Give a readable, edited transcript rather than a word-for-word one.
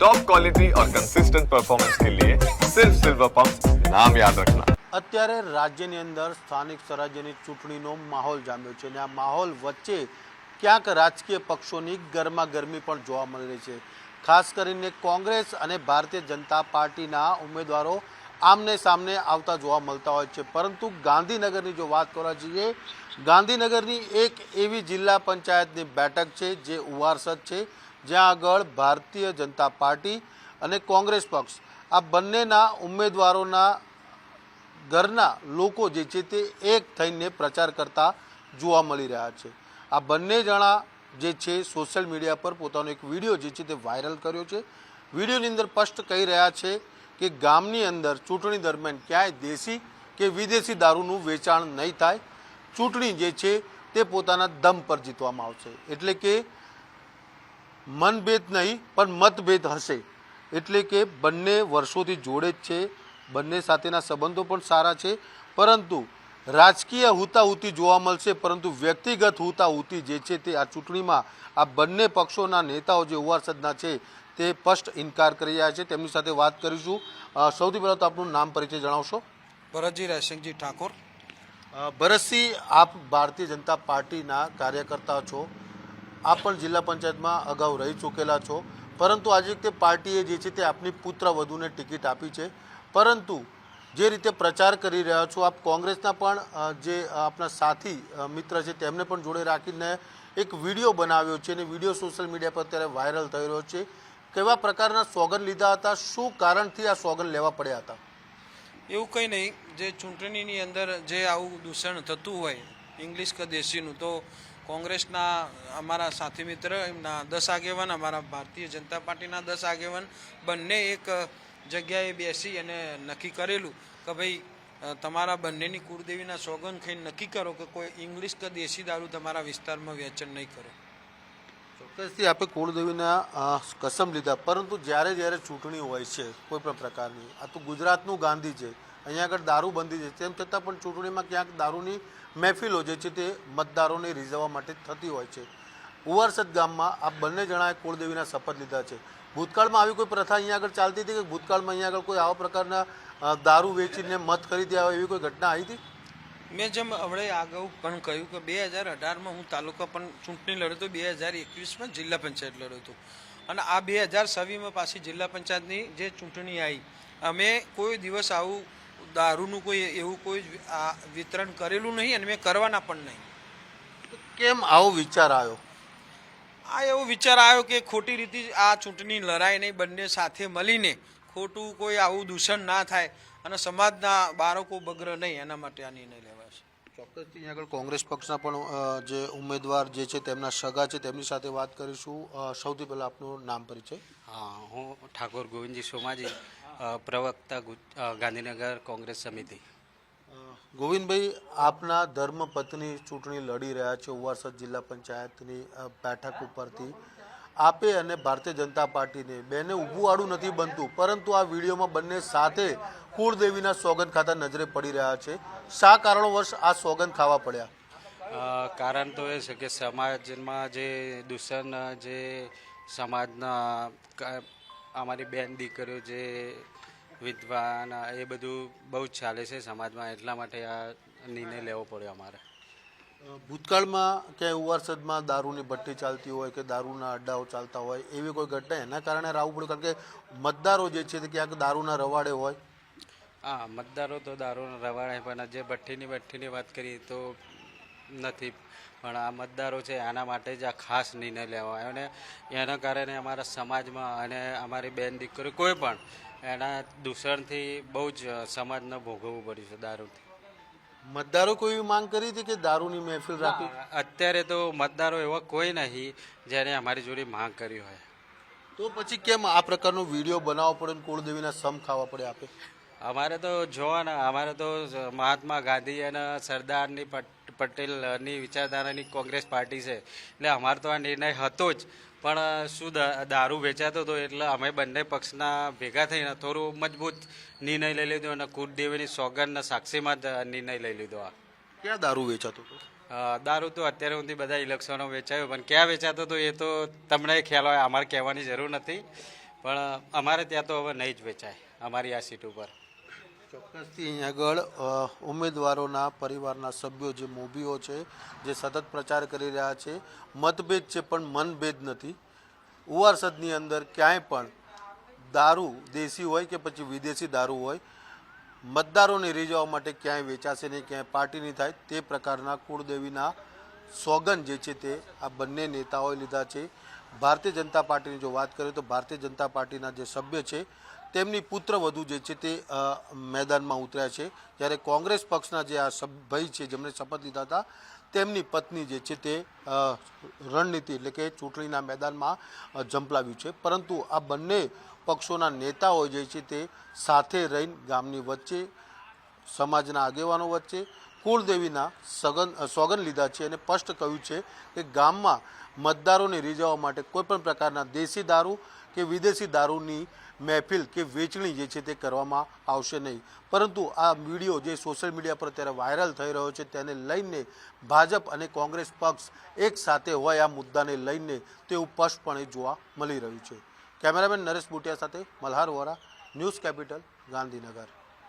Top quality और consistent performance के लिए सिर्फ सिल्वर पंप नाम याद रखना। અત્યારે રાજ્યની અંદર સ્થાનિક સ્વરાજ્યની ચૂંટણીનો માહોલ જામ્યો છે અને આ માહોલ વચ્ચે ક્યાંક રાજકીય પક્ષોની ગરમાગરમી પણ જોવા મળી રહી છે। ખાસ કરીને કોંગ્રેસ અને ભારતીય જનતા પાર્ટીના ઉમેદવારો આમને સામને આવતા જોવા મળતા હોય છે, પરંતુ ગાંધીનગરની જો વાત કરવા જઈએ, ગાંધીનગરની એક એવી જિલ્લા પંચાયતની બેઠક છે જે ઉવારસદ છે, જ્યાં આગળ ભારતીય જનતા પાર્ટી અને કોંગ્રેસ પક્ષ આ બંનેના ઉમેદવારોના ઘરના લોકો જે છે તે એક થઈને પ્રચાર કરતા જોવા મળી રહ્યા છે। આ બંને જણા જે છે સોશિયલ મીડિયા પર પોતાનો એક વિડીયો જે છે તે વાયરલ કર્યો છે। વિડીયોની અંદર સ્પષ્ટ કહી રહ્યા છે કે ગામની અંદર ચૂંટણી દરમિયાન ક્યાંય દેશી કે વિદેશી દારૂનું વેચાણ નહીં થાય, ચૂંટણી જે છે તે પોતાના દમ પર જીતવામાં આવશે। એટલે કે મનભેદ નહીં પણ મતભેદ હશે, એટલે કે બંને વર્ષોથી જોડે જ છે, બંને સાથેના સંબંધો પણ સારા છે, પરંતુ રાજકીય હુતાહુતી જોવા મળશે, પરંતુ વ્યક્તિગત હુતાહુતી જે છે તે આ ચૂંટણીમાં આ બંને પક્ષોના નેતાઓ જે ઉવારસદના છે તે સ્પષ્ટ ઇનકાર કરી રહ્યા છે। તેમની સાથે વાત કરીશું। સૌથી પહેલાં તો આપનું નામ પરિચય જણાવશો? ભરતજી રાયસિંહજી ઠાકોર। ભરતસિંહ, આપ ભારતીય જનતા પાર્ટીના કાર્યકર્તા છો, આપ પણ જિલ્લા પંચાયતમાં અગાઉ રહી ચૂકેલા છો, પરંતુ આજે તે પાર્ટીએ જે છે તે આપની પુત્ર વધુને ટિકિટ આપી છે, પરંતુ જે રીતે પ્રચાર કરી રહ્યા છો આપ કોંગ્રેસના પણ જે આપના સાથી મિત્ર છે તેમને પણ જોડે રાખીને એક વિડીયો બનાવ્યો છે અને વિડીયો સોશિયલ મીડિયા પર અત્યારે વાયરલ થઈ રહ્યો છે। કેવા પ્રકારના સોગન લીધા હતા, શું કારણથી આ સોગન લેવા પડ્યા હતા? એવું કંઈ નહીં, જે ચૂંટણીની અંદર જે આવું દૂષણ થતું હોય ઇંગ્લિશ કે દેશીનું, તો કોંગ્રેસના અમારા સાથી મિત્ર એમના 10 આગેવાન, અમારા ભારતીય જનતા પાર્ટીના 10 આગેવાન બંને એક જગ્યાએ બેસી અને નક્કી કરેલું કે ભાઈ તમારા બંનેની કુળદેવીના સોગન ખાઈને નક્કી કરો કે કોઈ ઇંગ્લિશ કે દેશી દારૂ તમારા વિસ્તારમાં વેચાણ નહીં કરો। ચોક્કસથી આપણે કુળદેવીના કસમ લીધા, પરંતુ જ્યારે જ્યારે ચૂંટણી હોય છે કોઈ પણ પ્રકારની, આ તો ગુજરાતનું ગાંધી છે, અહીંયા આગળ દારૂબંધી છે, તેમ છતાં પણ ચૂંટણીમાં ક્યાંક દારૂની મહેફિલો જે છે તે મતદારોને રીઝવવા માટે થતી હોય છે। ઉવારસદ ગામમાં આ બંને જણાએ કુળદેવીના શપથ લીધા છે। ભૂતકાળમાં આવી કોઈ પ્રથા અહીંયા આગળ ચાલતી હતી કે ભૂતકાળમાં અહીંયા આગળ કોઈ આવા પ્રકારના દારૂ વેચીને મત ખરીદ્યા હોય એવી કોઈ ઘટના આવી હતી? મેં જેમ હવે અગાઉ પણ કહ્યું કે 2018માં હું તાલુકા પણ ચૂંટણી લડ્યો હતો, 2021માં જિલ્લા પંચાયત લડ્યો હતો, અને આ 2026માં પાછી જિલ્લા પંચાયતની જે ચૂંટણી આવી, અમે કોઈ દિવસ આવું દારૂનું કોઈ એવું કોઈ વિતરણ કરેલું નહીં અને મેં કરવાના પણ નહીં। કેમ આવો વિચાર આવ્યો? આ એવો વિચાર આવ્યો કે ખોટી રીતે આ ચૂંટણી લડાય નહીં, બંને સાથે મળીને ખોટું કોઈ આવું દૂષણ ના થાય અને સમાજના બાળકો બગડે નહીં, એના માટે આ નિર્ણય લેવાશે। ચોક્કસથી અહીંયા આગળ કોંગ્રેસ પક્ષના પણ જે ઉમેદવાર જે છે તેમના સગા છે તેમની સાથે વાત કરીશું। સૌથી પહેલાં આપનું નામ પરિચય? હા, હું ઠાકોર ગોવિંદજી સોમાજી, પ્રવક્તા ગાંધીનગર કોંગ્રેસ સમિતિ। ગોવિંદભાઈ, આપના ધર્મપત્ની ચૂંટણી લડી રહ્યા છે ઉવારસદ જિલ્લા પંચાયતની બેઠક ઉપરથી, આપે અને ભારતીય જનતા પાર્ટીને બેને ઊભું આડું નથી બનતું, પરંતુ આ વિડીયોમાં બંને સાથે કુળદેવીના સોગંદ ખાતા નજરે પડી રહ્યા છે। શા કારણોવશ આ સોગંદ ખાવા પડ્યા? કારણ તો એ છે કે સમાજમાં જે દૂષણ, જે સમાજના અમારી બેન દીકરીઓ જે વિધવાન એ બધું બહુ જ ચાલે છે સમાજમાં, એટલા માટે આ નિર્ણય લેવો પડ્યો અમારે। ભૂતકાળમાં ક્યાંય ઉવારસદમાં દારૂની ભઠ્ઠી ચાલતી હોય કે દારૂના અડ્ડાઓ ચાલતા હોય એવી કોઈ ઘટના એના કારણે રાહવું પડ્યું? કારણ કે મતદારો જે છે તે ક્યાંક દારૂના રવાડે હોય. હા, મતદારો તો દારૂના રવાડે, પણ જે ભઠ્ઠીની વાત કરીએ તો નથી, પણ આ મતદારો છે આના માટે જ આ ખાસ નિર્ણય લેવા આવ્યો, અને એના કારણે અમારા સમાજમાં અને અમારી બેન દીકરીઓ કોઈ પણ એના દૂષણથી બહુ જ સમાજને ભોગવવું પડ્યું છે દારૂથી। મતદારો કોઈ એવી માંગ કરી હતી કે દારૂની મહેફિલ રાખી? અત્યારે તો મતદારો એવા કોઈ નહીં જેને અમારી જોડે માંગ કરી હોય। તો પછી કેમ આ પ્રકારનો વિડીયો બનાવવો પડે ને કુળદેવીના સમ ખાવા પડે આપે? અમારે તો જોવાના, અમારે તો મહાત્મા ગાંધી અને સરદારની પટેલની વિચારધારાની કોંગ્રેસ પાર્ટી છે, એટલે અમારે તો આ નિર્ણય હતો જ, પણ શું દારૂ વેચાતો હતો એટલે અમે બંને પક્ષના ભેગા થઈને થોડું મજબૂત નિર્ણય લઈ લીધો અને કુળદેવીની સોગંદના સાક્ષીમાં જ નિર્ણય લઈ લીધો। આ ક્યાં દારૂ વેચાતો હતો? દારૂ તો અત્યારે સુધી બધા ઇલેક્શનો વેચાયો, પણ ક્યાં વેચાતો હતો એ તો તમને ખ્યાલ હોય, અમારે કહેવાની જરૂર નથી, પણ અમારે ત્યાં તો હવે નહીં જ વેચાય અમારી આ સીટ ઉપર. ચોક્કસથી અહીં આગળ ઉમેદવારોના પરિવારના સભ્યો જે મોભીઓ છે જે સતત પ્રચાર કરી રહ્યા છે, મતભેદ છે પણ મનભેદ નથી. ઉવારસદની અંદર ક્યાંય પણ દારૂ દેશી હોય કે પછી વિદેશી દારૂ હોય મતદારોને રીઝવવા માટે ક્યાંય વેચાશે નહીં, ક્યાંય પાર્ટી નહીં થાય તે પ્રકારના કુળદેવીના સોગન જે છે તે આ બંને નેતાઓએ લીધા છે. ભારતીય જનતા પાર્ટીની જો વાત કરીએ તો ભારતીય જનતા પાર્ટીના જે સભ્ય છે તેમની પુત્રવધુ જે છે તે મેદાનમાં ઉતર્યા છે, જ્યારે કોંગ્રેસ પક્ષના જે આ ભાઈ છે જેમણે શપથ લીધા હતા તેમની પત્ની જે છે તે રણનીતિ એટલે કે ચૂંટણીના મેદાનમાં ઝંપલાવ્યું છે. પરંતુ આ બંને પક્ષોના નેતાઓ જે છે તે સાથે રહીને ગામની વચ્ચે સમાજના આગેવાનો વચ્ચે કુળદેવીના સોગન લીધા છે અને સ્પષ્ટ કહ્યું છે કે ગામમાં મતદારોને રીઝવવા માટે કોઈપણ પ્રકારના દેશી દારૂ કે વિદેશી દારૂની મહેફિલ કે વેચણી જે છે તે કરવામાં આવશે નહીં. પરંતુ આ વિડીયો જે સોશિયલ મીડિયા પર અત્યારે વાયરલ થઈ રહ્યો છે તેને લઈને ભાજપ અને કોંગ્રેસ પક્ષ એક સાથે હોય આ મુદ્દાને લઈને તેવું સ્પષ્ટપણે જોવા મળી રહ્યું છે. કેમેરામેન નરેશ બુટિયા સાથે મલ્હાર વોરા, ન્યૂઝ કેપિટલ, ગાંધીનગર.